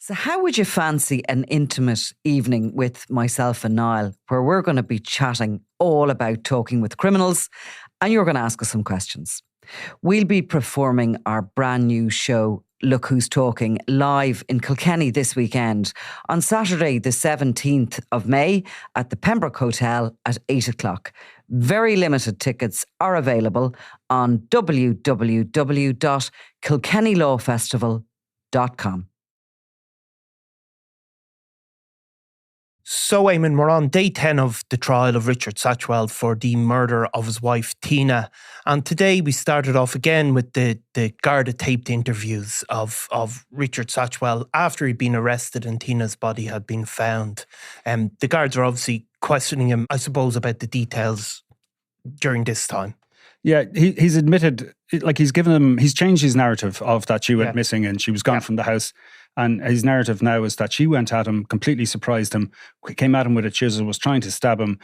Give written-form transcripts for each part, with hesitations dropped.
So how would you fancy an intimate evening with myself and Niall, where we're going to be chatting all about talking with criminals and you're going to ask us some questions? We'll be performing our brand new show, Look Who's Talking, live in Kilkenny this weekend on Saturday the 17th of May at the Pembroke Hotel at 8 o'clock. Very limited tickets are available on www.kilkennylawfestival.com. So, Eamon, we're on day 10 of the trial of Richard Satchwell for the murder of his wife, Tina. And today we started off again with the garda taped interviews of Richard Satchwell after he'd been arrested and Tina's body had been found. The guards are obviously questioning him, I suppose, about the details during this time. Yeah, he's admitted, like he's changed his narrative of that she went missing and she was gone from the house. And his narrative now is that she went at him, completely surprised him, came at him with a chisel, was trying to stab him.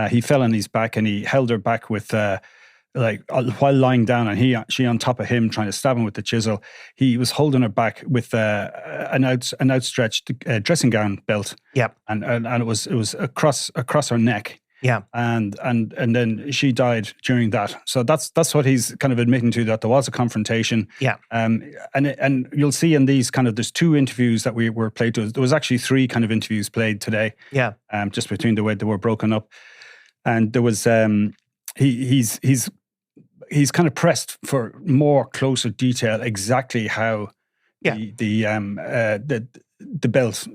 He fell on his back and he held her back with, while lying down, and she on top of him trying to stab him with the chisel. He was holding her back with an outstretched dressing gown belt. Yeah, and it was across her neck. Yeah, and then she died during that. So that's what he's kind of admitting to, that there was a confrontation. Yeah, and you'll see in these there's two interviews that were played. There was actually three kind of interviews played today. Yeah, just between the way they were broken up, and there was he's kind of pressed for more closer detail exactly how the belt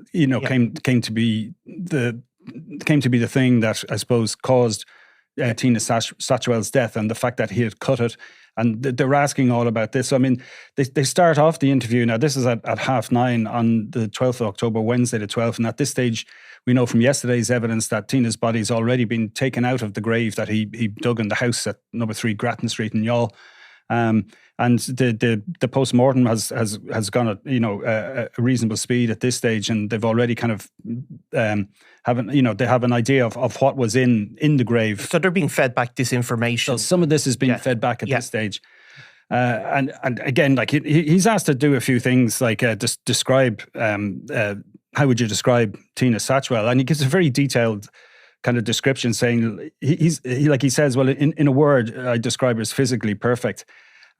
came to be the thing that I suppose caused Tina Satchwell's death, and the fact that he had cut it. And they're asking all about this. So, I mean, they start off the interview. Now, this is at 9:30 on the 12th of October, Wednesday the 12th. And at this stage, we know from yesterday's evidence that Tina's body's already been taken out of the grave that he dug in the house at number 3 Grattan Street in Niall. And the post-mortem has gone at a reasonable speed at this stage, and they've already kind of they have an idea of what was in the grave. So they're being fed back this information. So some of this is being fed back at this stage, and again, like he's asked to do a few things, like just describe how would you describe Tina Satchwell, and he gives a very detailed kind of description, saying he says, well, in a word, I describe her as physically perfect.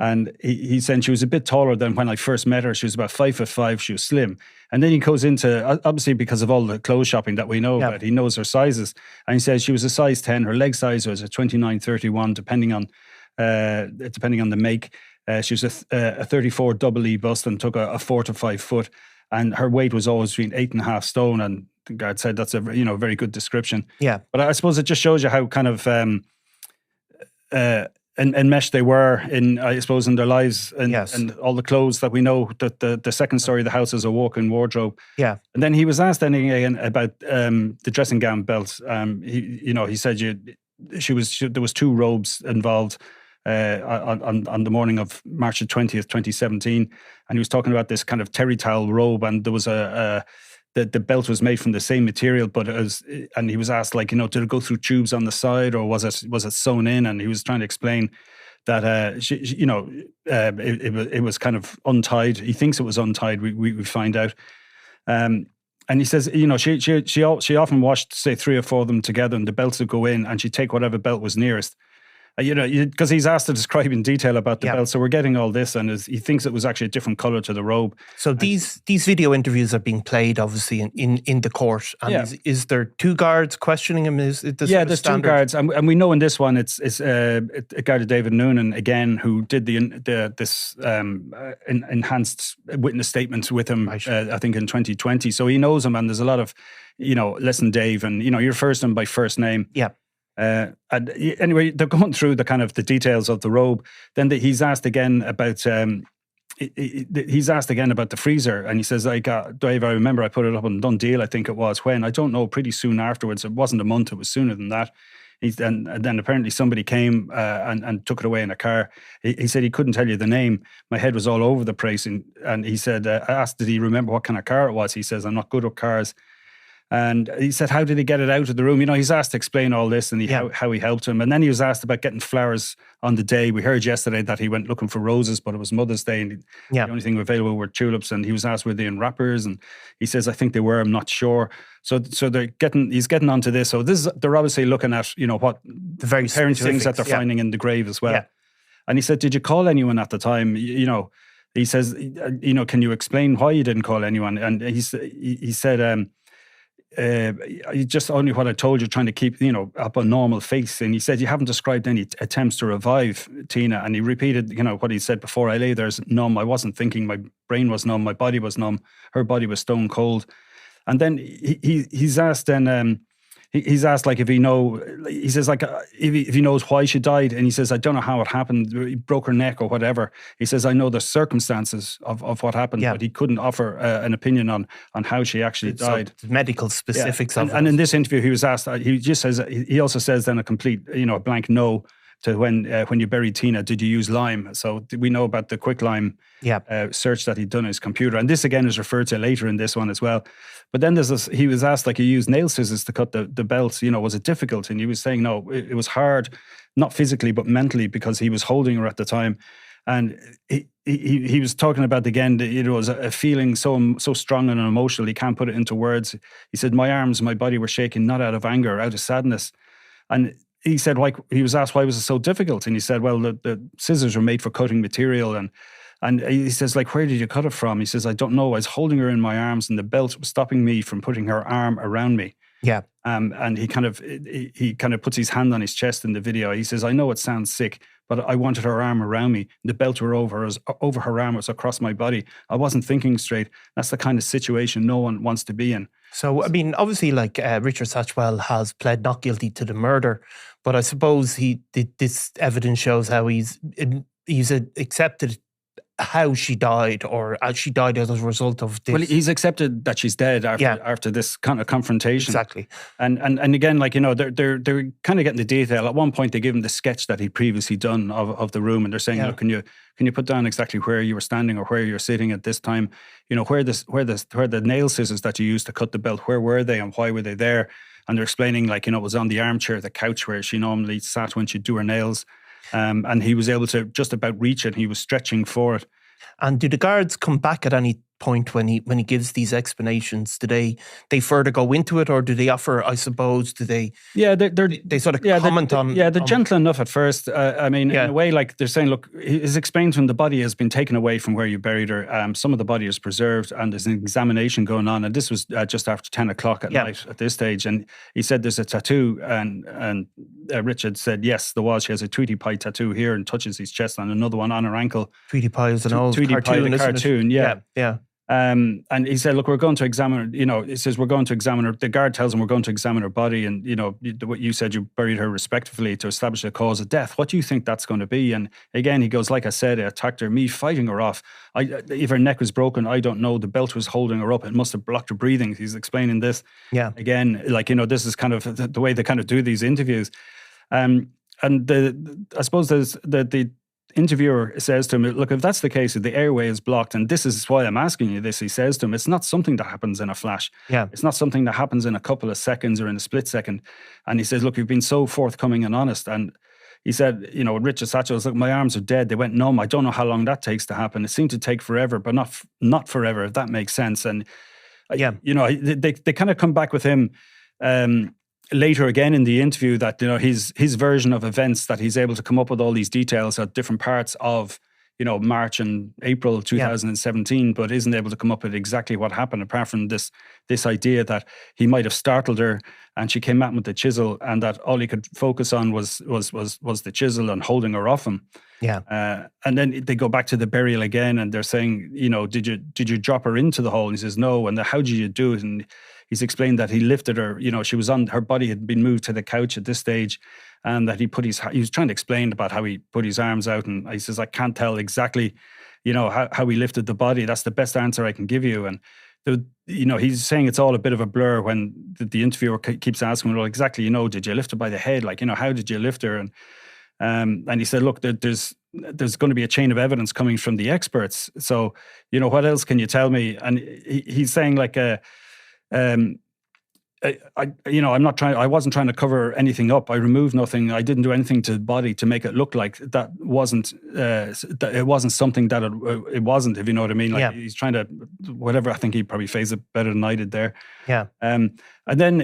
And he said she was a bit taller than when I first met her. She was about 5'5". She was slim. And then he goes into, obviously because of all the clothes shopping that we know about, he knows her sizes. And he says she was a size 10. Her leg size was a 29-31, depending on the make. She was a 34 double E bust and took a 4 to 5 foot. And her weight was always between 8.5 stone. And the guard said that's a very good description. Yeah. But I suppose it just shows you how kind of enmeshed they were in their lives, and all the clothes that we know. That the second story of the house is a walk-in wardrobe. Yeah. And then he was asked again about the dressing gown belt. He said there was 2 robes involved on the morning of March the 20th, 2017, and he was talking about this kind of terry towel robe, and there was the belt was made from the same material, but and he was asked, did it go through tubes on the side, or was it sewn in? And he was trying to explain that it was kind of untied. He thinks it was untied. We find out, and he says, she often washed, say, 3 or 4 of them together, and the belts would go in, and she'd take whatever belt was nearest. Because he's asked to describe in detail about the belt, so we're getting all this, and he thinks it was actually a different colour to the robe. So these video interviews are being played, obviously, in the court. And is there 2 guards questioning him? There's 2 guards, and we know in this one it's Garda David Noonan again, who did this enhanced witness statements with him. I think in 2020. So he knows him, and there's a lot of listen, Dave, and he refers to him by first name. Yeah. And anyway, they're going through the kind of the details of the robe. Then he's asked again about the freezer, and he says, Dave, I remember I put it up on Dundee, I think it was, when, I don't know, pretty soon afterwards. It wasn't a month, it was sooner than that. And then apparently somebody came and took it away in a car. He said he couldn't tell you the name. My head was all over the place. And he said, I asked, did he remember what kind of car it was? He says, I'm not good with cars. And he said, how did he get it out of the room? He's asked to explain all this and how he helped him. And then he was asked about getting flowers on the day. We heard yesterday that he went looking for roses, but it was Mother's Day and the only thing available were tulips. And he was asked, were they in wrappers? And he says, I think they were, I'm not sure. So he's getting onto this. So they're obviously looking at, what the very parents things that they're finding in the grave as well. Yeah. And he said, did you call anyone at the time? He says, can you explain why you didn't call anyone? And he said, just only what I told you, trying to keep, up a normal face. And he said, you haven't described any attempts to revive Tina. And he repeated, what he said before, I lay there's numb. I wasn't thinking, my brain was numb, my body was numb, her body was stone cold. And then he's asked then, he's asked like if he says like if he knows why she died, and he says, I don't know how it happened, he broke her neck or whatever. He says, I know the circumstances of what happened, but he couldn't offer an opinion on how she actually died. So medical specifics of it. And in this interview he was asked, he also says then a complete, a blank no to when you buried Tina, did you use lime? So we know about the quick lime search that he'd done on his computer. And this again is referred to later in this one as well. But then there's this, he was asked, like, you used nail scissors to cut the belt, was it difficult? And he was saying, no, it was hard, not physically, but mentally, because he was holding her at the time. And he was talking about, again, it was a feeling so strong and emotional, he can't put it into words. He said, my arms, my body were shaking, not out of anger, out of sadness. And he said, he was asked, why was it so difficult? And he said, well, the scissors were made for cutting material. And he says, like, where did you cut it from? He says, I don't know. I was holding her in my arms and the belt was stopping me from putting her arm around me. Yeah. And he kind of puts his hand on his chest in the video. He says, I know it sounds sick, but I wanted her arm around me. The belt were over her arm, it was across my body. I wasn't thinking straight. That's the kind of situation no one wants to be in. So, I mean, obviously, like Richard Satchwell has pled not guilty to the murder, but I suppose this evidence shows how he's accepted how she died, or as she died as a result of this. Well, he's accepted that she's dead after this kind of confrontation. Exactly. And again, like, they're kind of getting the detail. At one point, they give him the sketch that he'd previously done of the room, and they're saying, look, can you put down exactly where you were standing or where you're sitting at this time? Where the nail scissors that you used to cut the belt, where were they and why were they there? And they're explaining, like, it was on the armchair, the couch where she normally sat when she'd do her nails. And he was able to just about reach it. He was stretching for it. And do the guards come back at any point when he gives these explanations? Do they further go into it, or do they offer, I suppose, do they? Yeah, they sort of comment on. Yeah, they're gentle enough at first. In a way, like, they're saying, look, it's explained to him the body has been taken away from where you buried her. Some of the body is preserved, and there's an examination going on. And this was just after 10 o'clock at night at this stage. And he said there's a tattoo, and Richard said, yes, there was. She has a Tweety Pie tattoo here and touches his chest, and another one on her ankle. Tweety Pie is an old cartoon, isn't it? Yeah. And he said, look, we're going to examine her, he says, we're going to examine her. The guard tells him we're going to examine her body. And, what you said, you buried her respectively to establish the cause of death. What do you think that's going to be? And again, he goes, like I said, I attacked her, me fighting her off. If her neck was broken, I don't know. The belt was holding her up. It must have blocked her breathing. He's explaining this. Yeah. Again, like, this is kind of the way they kind of do these interviews. I suppose there's the interviewer says to him, look, if that's the case, if the airway is blocked, and this is why I'm asking you this, he says to him, it's not something that happens in a flash. Yeah. It's not something that happens in a couple of seconds or in a split second. And he says, look, you've been so forthcoming and honest. And he said, Richard Satchwell, look, my arms are dead. They went numb. I don't know how long that takes to happen. It seemed to take forever, but not forever, if that makes sense. And, they kind of come back with him later again in the interview that, his version of events, that he's able to come up with all these details at different parts of, March and April 2017, but isn't able to come up with exactly what happened, apart from this idea that he might have startled her and she came at him with the chisel, and that all he could focus on was the chisel and holding her off him. Yeah. And then they go back to the burial again, and they're saying, did you drop her into the hole? And he says, no. And how did you do it? And he's explained that he lifted her, she was her body had been moved to the couch at this stage, and that he was trying to explain about how he put his arms out. And he says, I can't tell exactly, how he lifted the body. That's the best answer I can give you. And, he's saying it's all a bit of a blur when the interviewer keeps asking, well, exactly, did you lift her by the head? Like, how did you lift her? And he said, look, there's going to be a chain of evidence coming from the experts. So, what else can you tell me? And he's saying, like, I wasn't trying to cover anything up. I removed nothing. I didn't do anything to the body to make it look like that wasn't, it wasn't something that it wasn't, if you know what I mean. Like he's trying to, whatever, I think he probably phrased it better than I did there. Yeah. And then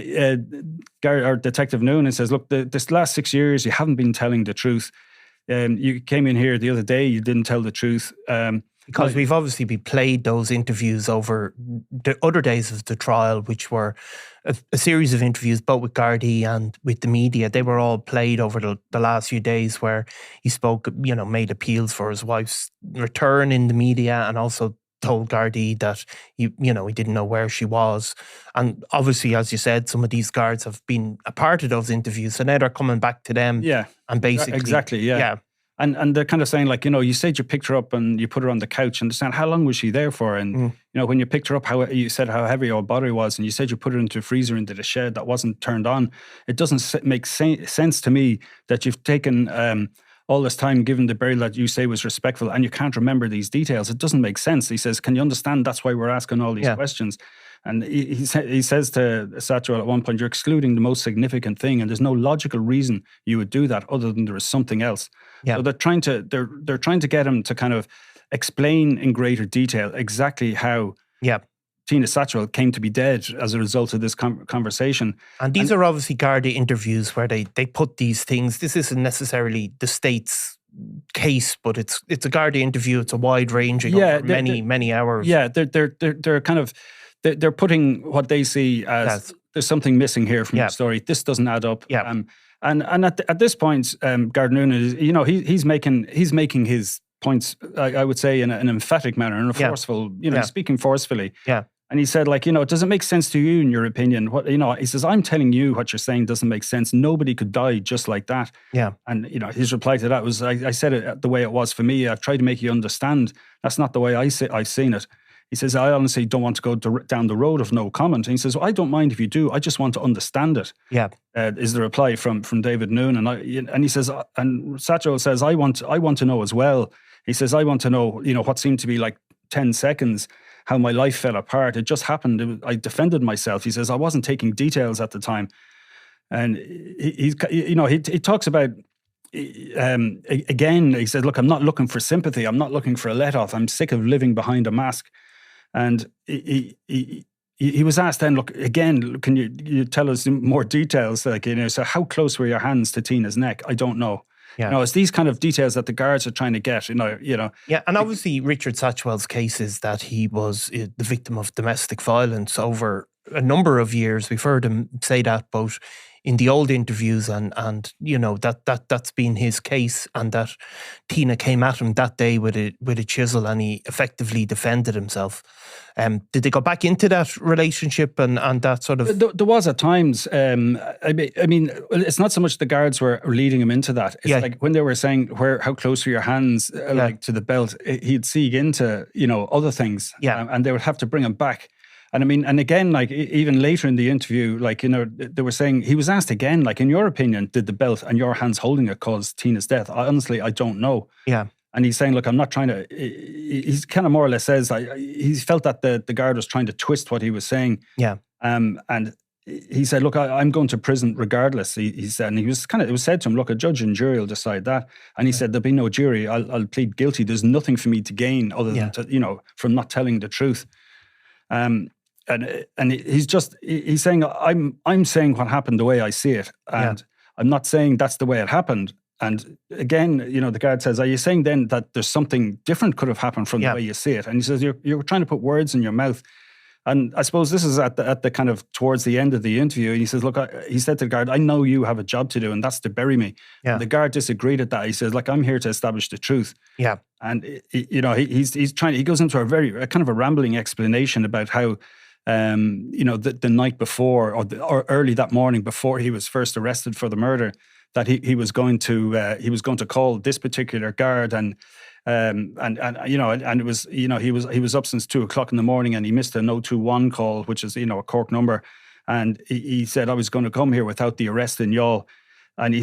our Detective Noonan says, look, this last 6 years, you haven't been telling the truth. You came in here the other day, you didn't tell the truth. Because we've obviously played those interviews over the other days of the trial, which were a series of interviews, both with gardaí and with the media. They were all played over the last few days where he spoke, made appeals for his wife's return in the media, and also told gardaí that he didn't know where she was. And obviously, as you said, some of these guards have been a part of those interviews, so now they're coming back to them. Yeah, and basically, exactly, yeah. And they're kind of saying, like, you said you picked her up and you put her on the couch. Understand, how long was she there for? And, when you picked her up, you said how heavy your body was, and you said you put her into a freezer into the shed that wasn't turned on. It doesn't make sense to me that you've taken all this time, given the burial that you say was respectful, and you can't remember these details. It doesn't make sense. He says, can you understand that's why we're asking all these questions? And he says to Satchwell at one point, you're excluding the most significant thing, and there's no logical reason you would do that other than there is something else. Yeah. So they're trying to get him to kind of explain in greater detail exactly how Tina Satchwell came to be dead as a result of this conversation. And these are obviously garda interviews where they put these things. This isn't necessarily the state's case, but it's a garda interview. It's a wide ranging over many hours. Yeah, they're kind of. They're putting what they see as there's something missing here from the story. This doesn't add up. Yeah. And at this point, Garda Noonan is, he's making his points, I would say, in an emphatic manner, in a forceful, speaking forcefully. Yeah. And he said, like, does it make sense to you in your opinion? What, he says, I'm telling you what you're saying doesn't make sense. Nobody could die just like that. Yeah. And, his reply to that was, I said it the way it was for me. I've tried to make you understand. That's not the way I've seen it. He says, I honestly don't want to go down the road of no comment. And he says, well, I don't mind if you do. I just want to understand it. Yeah. Is the reply from David Noonan. And he says, and Satchwell says, I want to know as well. He says, I want to know, what seemed to be like 10 seconds, how my life fell apart. It just happened. I defended myself. He says, I wasn't taking details at the time. And he talks about, again, he said, look, I'm not looking for sympathy. I'm not looking for a let-off. I'm sick of living behind a mask. And he was asked then, look, again, can you tell us more details? Like, so how close were your hands to Tina's neck? I don't know. Yeah. It's these kind of details that the guards are trying to get, Yeah, and obviously Richard Satchwell's case is that he was the victim of domestic violence over a number of years. We've heard him say that both in the old interviews and that's been his case, and that Tina came at him that day with a chisel and he effectively defended himself. Did they go back into that relationship and that sort of... There was at times. I mean, it's not so much the guards were leading him into that. It's like when they were saying, how close were your hands like to the belt, he'd seek into, other things. Yeah. And they would have to bring him back. And I mean, and again, like even later in the interview, like, they were saying, he was asked again, like, in your opinion, did the belt and your hands holding it cause Tina's death? Honestly, I don't know. Yeah. And he's saying, look, I'm not trying to, he's kind of more or less says, he felt that the guard was trying to twist what he was saying. Yeah. And he said, look, I'm going to prison regardless. He said, and it was said to him, look, a judge and jury will decide that. And he said, there'll be no jury. I'll plead guilty. There's nothing for me to gain other than, from not telling the truth. And he's saying, I'm saying what happened the way I see it. And I'm not saying that's the way it happened. And again, the guard says, are you saying then that there's something different could have happened from the way you see it? And he says, you're trying to put words in your mouth. And I suppose this is at the kind of towards the end of the interview. And he says, look, he said to the guard, I know you have a job to do, and that's to bury me. Yeah. And the guard disagreed at that. He says, like, I'm here to establish the truth. Yeah. And, he's trying, he goes into a kind of a rambling explanation about how, the night before or early that morning before he was first arrested for the murder, that he was going to call this particular guard and it was, he was up since 2:00 in the morning and he missed an 021 call, which is, a Cork number. And he said, I was going to come here without the arrest in Niall. And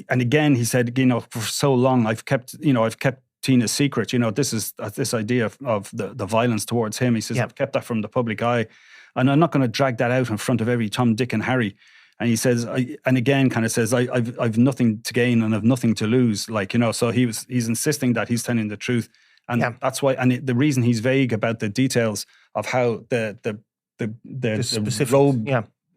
and again, he said, for so long, I've kept Tina's secret. This idea of the violence towards him. He says, I've kept that from the public eye, and I'm not going to drag that out in front of every Tom, Dick and Harry. And he says, I've nothing to gain and I've nothing to lose. So he's insisting that he's telling the truth. And that's why, and the reason he's vague about the details of how the robe,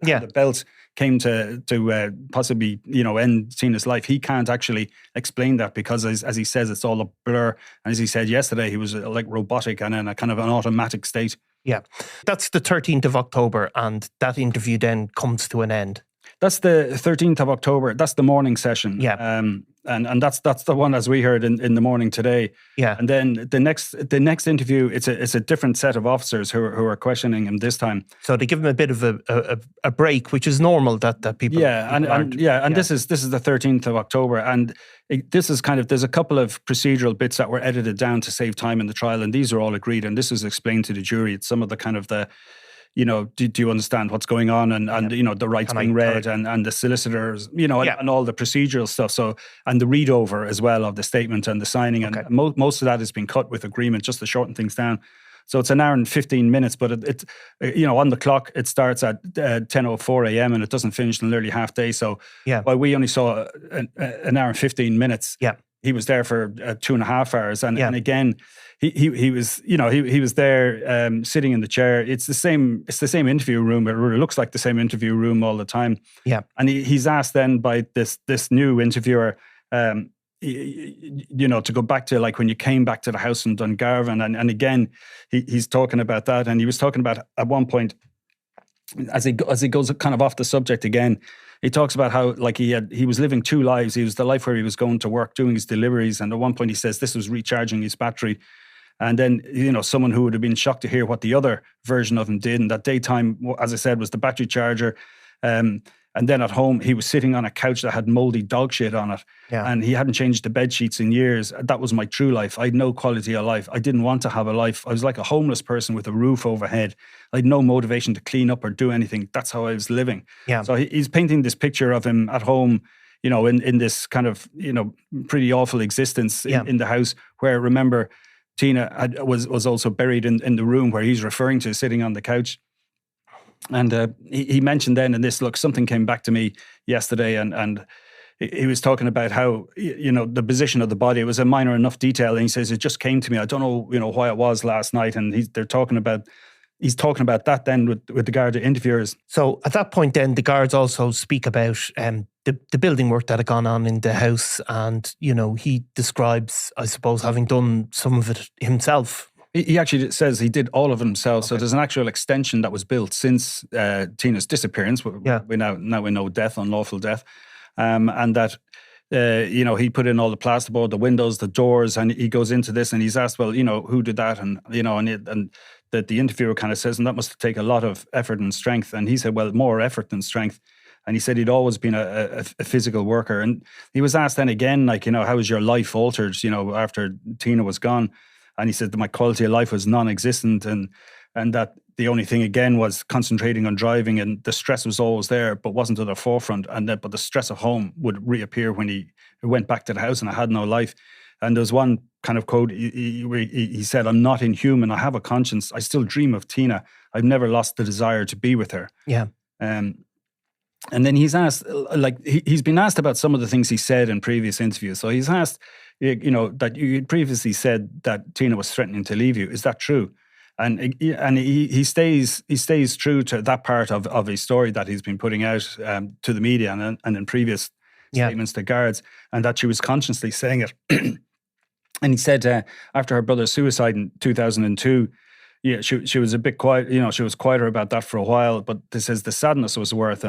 the belt came to possibly, end Tina's life. He can't actually explain that because, as he says, it's all a blur. And as he said yesterday, he was like robotic and in a kind of an automatic state. Yeah. That's the 13th of October, and that interview then comes to an end. That's the 13th of October. That's the morning session. Yeah. And that's the one, as we heard in the morning today. Yeah. And then the next interview, it's a different set of officers who are questioning him this time. So they give him a bit of a break, which is normal that people. This is the 13th of October, and this is kind of, there's a couple of procedural bits that were edited down to save time in the trial, and these are all agreed, and this is explained to the jury. It's some of the kind of the, do you understand what's going on? And the rights being read and the solicitors, and all the procedural stuff. So, and the read over as well of the statement and the signing. And most of that has been cut with agreement just to shorten things down. So it's an hour and 15 minutes, but it on the clock, it starts at 10:04 a.m. and it doesn't finish until nearly half day. So while we only saw an hour and 15 minutes, he was there for 2.5 hours. And again, he was there sitting in the chair. It's the same interview room. It looks like the same interview room all the time. Yeah. And he's asked then by this new interviewer, to go back to like when you came back to the house in Dungarvan. And again, he's talking about that. And he was talking about at one point, as he goes kind of off the subject again, he talks about how like he was living two lives. He was the life where he was going to work, doing his deliveries. And at one point he says this was recharging his battery. And then, someone who would have been shocked to hear what the other version of him did. And that daytime, as I said, was the battery charger. And then at home, he was sitting on a couch that had moldy dog shit on it. Yeah. And he hadn't changed the bed sheets in years. That was my true life. I had no quality of life. I didn't want to have a life. I was like a homeless person with a roof overhead. I had no motivation to clean up or do anything. That's how I was living. Yeah. So he's painting this picture of him at home, in this kind of, pretty awful existence in the house where, remember, Tina was also buried in the room where he's referring to, sitting on the couch. And he mentioned then in this, look, something came back to me yesterday, and he was talking about how, the position of the body, it was a minor enough detail. And he says, it just came to me. I don't know, why it was last night. And he's talking about that then with the Garda interviewers. So at that point then, the guards also speak about the building work that had gone on in the house. And, he describes, I suppose, having done some of it himself. He actually says he did all of it himself. Okay. So there's an actual extension that was built since Tina's disappearance. We know death, unlawful death. And that, he put in all the plasterboard, the windows, the doors, and he goes into this and he's asked, well, who did that? And, and the interviewer kind of says, and that must take a lot of effort and strength. And he said, well, more effort than strength. And he said he'd always been a physical worker. And he was asked then again, like, how was your life altered, after Tina was gone? And he said that my quality of life was non-existent, and that the only thing again was concentrating on driving, and the stress was always there, but wasn't at the forefront. But the stress of home would reappear when he went back to the house, and I had no life. And there's one kind of quote he said, "I'm not inhuman. I have a conscience. I still dream of Tina. I've never lost the desire to be with her." Yeah. And then he's asked, like he's been asked about some of the things he said in previous interviews. So he's asked, that you previously said that Tina was threatening to leave you. Is that true? And he stays true to that part of his story that he's been putting out to the media and in previous statements to guards, and that she was consciously saying it. And he said after her brother's suicide in 2002, she was a bit quiet. She was quieter about that for a while. But this says the sadness was worse,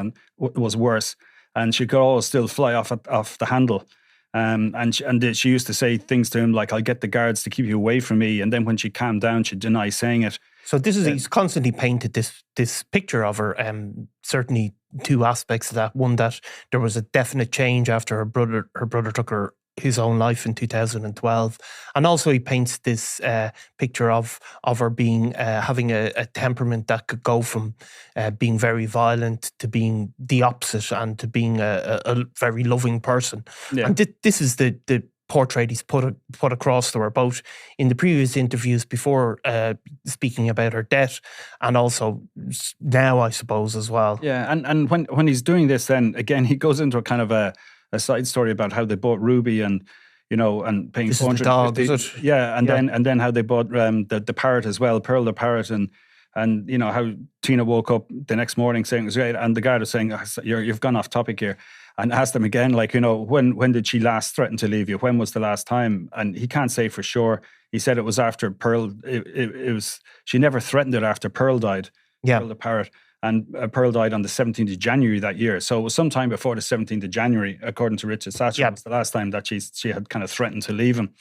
and she could always still fly off the handle. And she used to say things to him like, "I'll get the guards to keep you away from me." And then when she calmed down, she'd deny saying it. So he's constantly painted this picture of her. Certainly two aspects of that. One, that there was a definite change after her brother took his own life in 2012, and also he paints this picture of her being having a temperament that could go from being very violent to being the opposite, and to being a very loving person. Yeah. And this is the portrait he's put across to her, both in the previous interviews before speaking about her death, and also now, I suppose, as well. Yeah, and when he's doing this, then again he goes into a kind of a side story about how they bought Ruby and and paying This is the dog, is it? Yeah, and then how they bought the parrot as well, Pearl the parrot, and how Tina woke up the next morning saying it was great, and the guard was saying, you've gone off topic here, and asked them again, like, when did she last threaten to leave you? When was the last time? And he can't say for sure. He said it was after Pearl. It was, she never threatened it after Pearl died. Yeah. Pearl the parrot. And Pearl died on the 17th of January that year. So it was sometime before the 17th of January, according to Richard Satchwell. It was the last time that she had kind of threatened to leave him.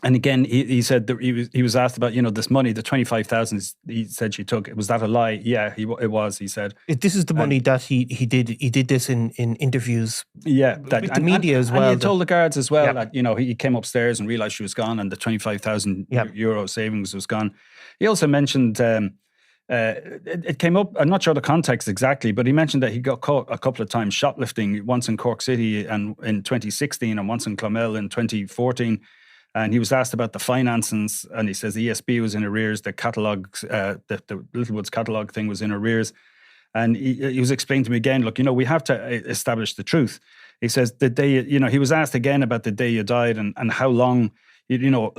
And again, he said that he was asked about, this money, the 25,000 he said she took. Was that a lie? Yeah, it was, he said. This is the money that he did this in interviews. Yeah. With the media as well. And he told the guards as well that, he came upstairs and realised she was gone and the 25,000 euro savings was gone. He also mentioned, it came up, I'm not sure the context exactly, but he mentioned that he got caught a couple of times shoplifting, once in Cork City and in 2016 and once in Clonmel in 2014. And he was asked about the financings, and he says the ESB was in arrears, the catalogue, the Littlewoods catalogue thing was in arrears. And he was explaining to me again, look, we have to establish the truth. He says the day, he was asked again about the day you died and how long,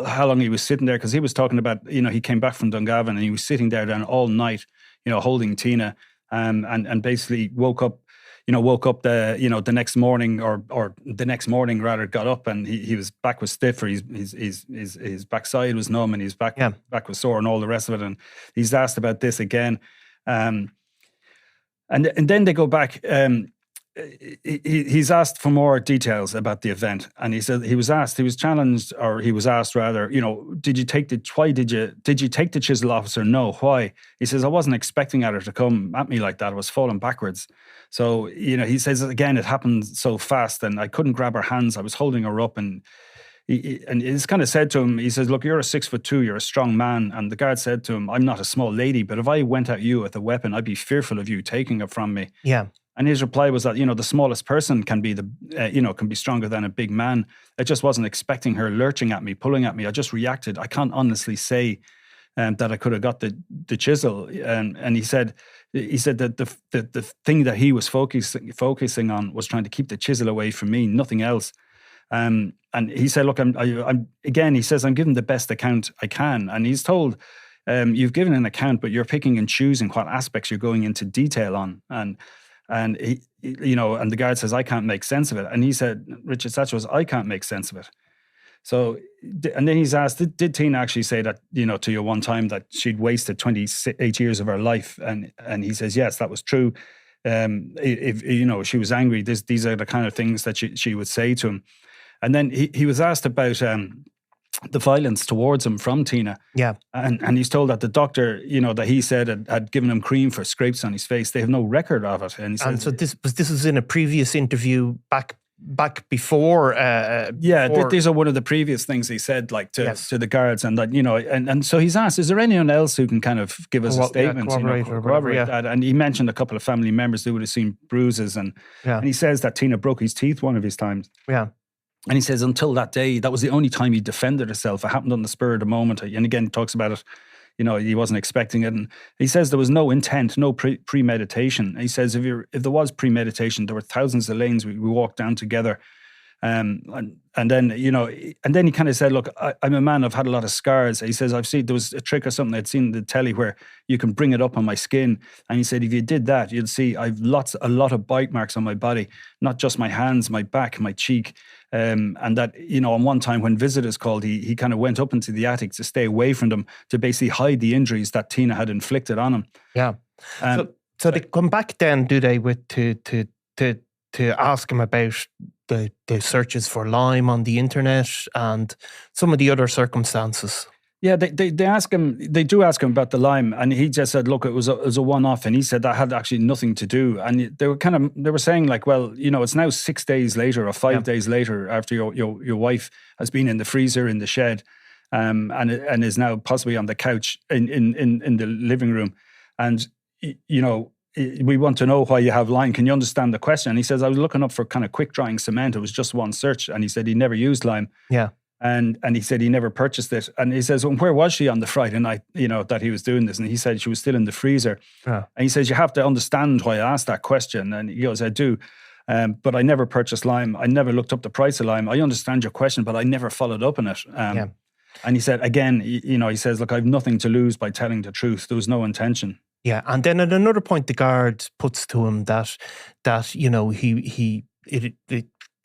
how long he was sitting there, because he was talking about, he came back from Dungarvan and he was sitting there then all night, holding Tina, and basically woke up the next morning or the next morning rather, got up and his back was stiff, or his backside was numb and his back was sore and all the rest of it. And he's asked about this again. And then they go back. He's asked for more details about the event, and he said he was asked rather, did you take the chisel officer? No, why? He says, I wasn't expecting her to come at me like that. I was falling backwards. So, he says again, it happened so fast and I couldn't grab her hands. I was holding her up, and he's kind of said to him, he says, look, you're 6'2", you're a strong man. And the guard said to him, I'm not a small lady, but if I went at you with a weapon, I'd be fearful of you taking it from me. Yeah. And his reply was that, the smallest person can be can be stronger than a big man. I just wasn't expecting her lurching at me, pulling at me. I just reacted. I can't honestly say that I could have got the chisel. And he said that the thing that he was focusing on was trying to keep the chisel away from me, nothing else. And he said, look, I'm giving the best account I can. And he's told, you've given an account, but you're picking and choosing what aspects you're going into detail on. And he, and the guard says, I can't make sense of it. And he said, Richard Satchwell, I can't make sense of it. So, and then he's asked, did Tina actually say that, to you one time that she'd wasted 28 years of her life? And he says, yes, that was true. If she was angry, these are the kind of things that she would say to him. And then he was asked about the violence towards him from Tina. Yeah. And he's told that the doctor, that he said had given him cream for scrapes on his face. They have no record of it. And so this was in a previous interview back before. These are one of the previous things he said, like to the guards, and that and so he's asked, is there anyone else who can kind of give us a statement, corroborate that? And he mentioned a couple of family members who would have seen bruises, and he says that Tina broke his teeth one of his times. Yeah. And he says until that day, that was the only time he defended herself. It happened on the spur of the moment. And again, he talks about it, he wasn't expecting it. And he says there was no intent, no premeditation. He says if there was premeditation, there were thousands of lanes we walked down together. And then he kind of said, look, I'm a man, I've had a lot of scars. He says, there was a trick or something I'd seen in the telly where you can bring it up on my skin. And he said, if you did that, you'd see I've a lot of bite marks on my body, not just my hands, my back, my cheek. And that, on one time when visitors called, he kind of went up into the attic to stay away from them, to basically hide the injuries that Tina had inflicted on him. Yeah. So they come back then, do they, to ask him about the searches for Lyme on the internet and some of the other circumstances? Yeah, they ask him. They do ask him about the Lyme, and he just said, "Look, it was a one-off," and he said that had actually nothing to do. And they were saying like, "Well, it's now 6 days later or 5 days later after your wife has been in the freezer in the shed, and is now possibly on the couch in the living room, and we want to know why you have lime. Can you understand the question? And he says, I was looking up for kind of quick drying cement. It was just one search. And he said he never used lime. Yeah. And he said he never purchased it. And he says, well, where was she on the Friday night, that he was doing this? And he said she was still in the freezer. Yeah. And he says, you have to understand why I asked that question. And he goes, I do. But I never purchased lime. I never looked up the price of lime. I understand your question, but I never followed up on it. And he said, again, he says, look, I have nothing to lose by telling the truth. There was no intention. Yeah. And then at another point, the guard puts to him that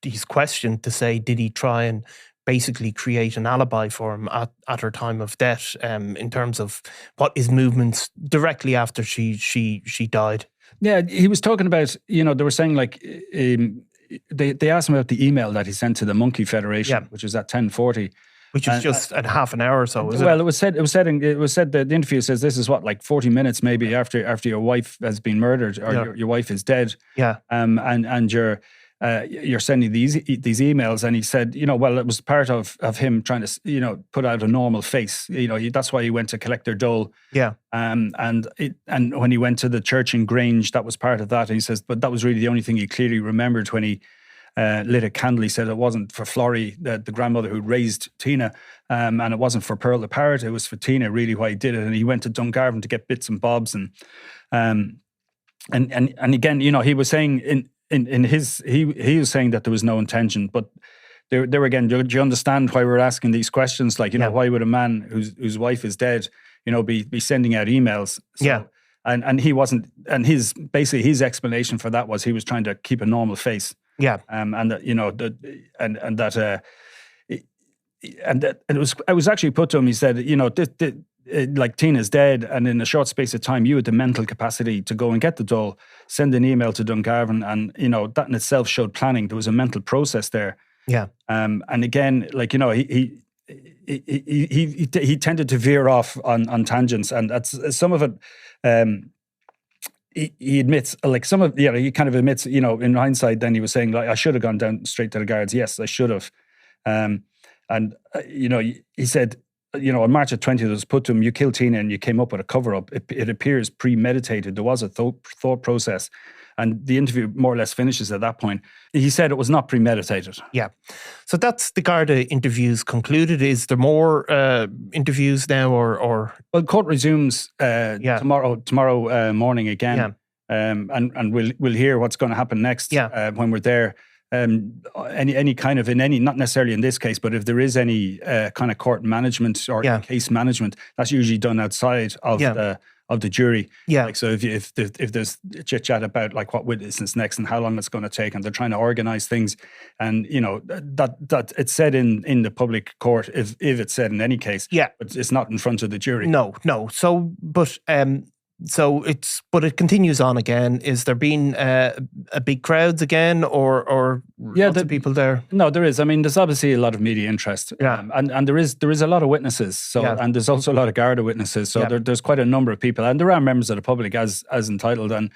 he's questioned to say, did he try and basically create an alibi for him at her time of death, in terms of what his movements directly after she died. Yeah, he was talking about, they were saying like, they asked him about the email that he sent to the Monkey Federation, which was at 10:40. Which is just at half an hour or so, is it? Well, it was said that the interview says this is 40 minutes maybe after your wife has been murdered or your wife is dead. Yeah. And you're sending these emails, and he said, well, it was part of him trying to, put out a normal face. That's why he went to collect their dole. Yeah. And when he went to the church in Grange, that was part of that. And he says, but that was really the only thing he clearly remembered when he lit a candle. He said it wasn't for Florrie, the grandmother who raised Tina, and it wasn't for Pearl the parrot. It was for Tina, really, why he did it. And he went to Dungarvan to get bits and bobs, and again, he was saying he was saying that there was no intention, but there again, do you understand why we're asking these questions? Like, why would a man whose wife is dead, be sending out emails? So, yeah. And he wasn't, and his explanation for that was he was trying to keep a normal face. Yeah. And that, it was actually put to him, he said, like Tina's dead, and in a short space of time, you had the mental capacity to go and get the dole, send an email to Dungarvan, and that in itself showed planning. There was a mental process there. Yeah. And again, like he tended to veer off on tangents, and that's some of it. He admits, like some of, he kind of admits, in hindsight, then he was saying, like, I should have gone down straight to the guards. Yes, I should have. He said, on March 20th, it was put to him, you killed Tina and you came up with a cover-up. It appears premeditated. There was a thought process. And the interview more or less finishes at that point. He said it was not premeditated. Yeah. So that's the Garda interviews concluded. Is there more interviews now or? Well, court resumes tomorrow morning again. Yeah. And we'll hear what's going to happen next when we're there. Any kind of, not necessarily in this case, but if there is any kind of court management or case management, that's usually done outside of the jury. Yeah. Like, so if there's chit chat about like what witnesses next and how long it's going to take, and they're trying to organize things, and that it's said in the public court if it's said in any case. Yeah. But it's not in front of the jury. No. So, but it continues on again. Is there been a big crowds again, or lots of people there? No, there is. I mean, there's obviously a lot of media interest, and there is a lot of witnesses. So, and there's also a lot of Garda witnesses. So there's quite a number of people, and there are members of the public as entitled. And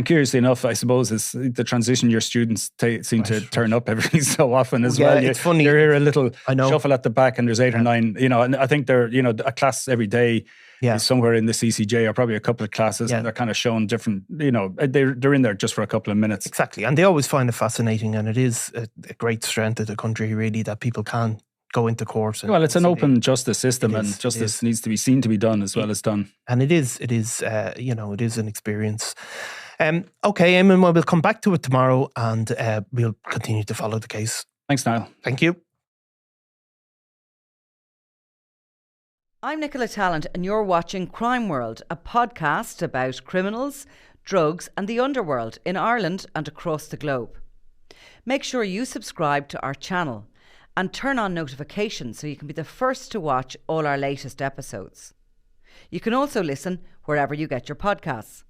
curiously enough, I suppose is the transition year students seem to turn up every so often as well. It's funny. You hear a little shuffle at the back, and there's 8 or 9. And I think they're a class every day. Yeah. Is somewhere in the CCJ, or probably a couple of classes, and they're kind of showing different, they're in there just for a couple of minutes. Exactly. And they always find it fascinating, and it is a great strength of the country, really, that people can go into court. Well, it's an open justice system, and justice needs to be seen to be done as well as done. And it is an experience. Okay, Eamon, well, we'll come back to it tomorrow, and we'll continue to follow the case. Thanks, Niall. Thank you. I'm Nicola Tallant, and you're watching Crime World, a podcast about criminals, drugs and the underworld in Ireland and across the globe. Make sure you subscribe to our channel and turn on notifications so you can be the first to watch all our latest episodes. You can also listen wherever you get your podcasts.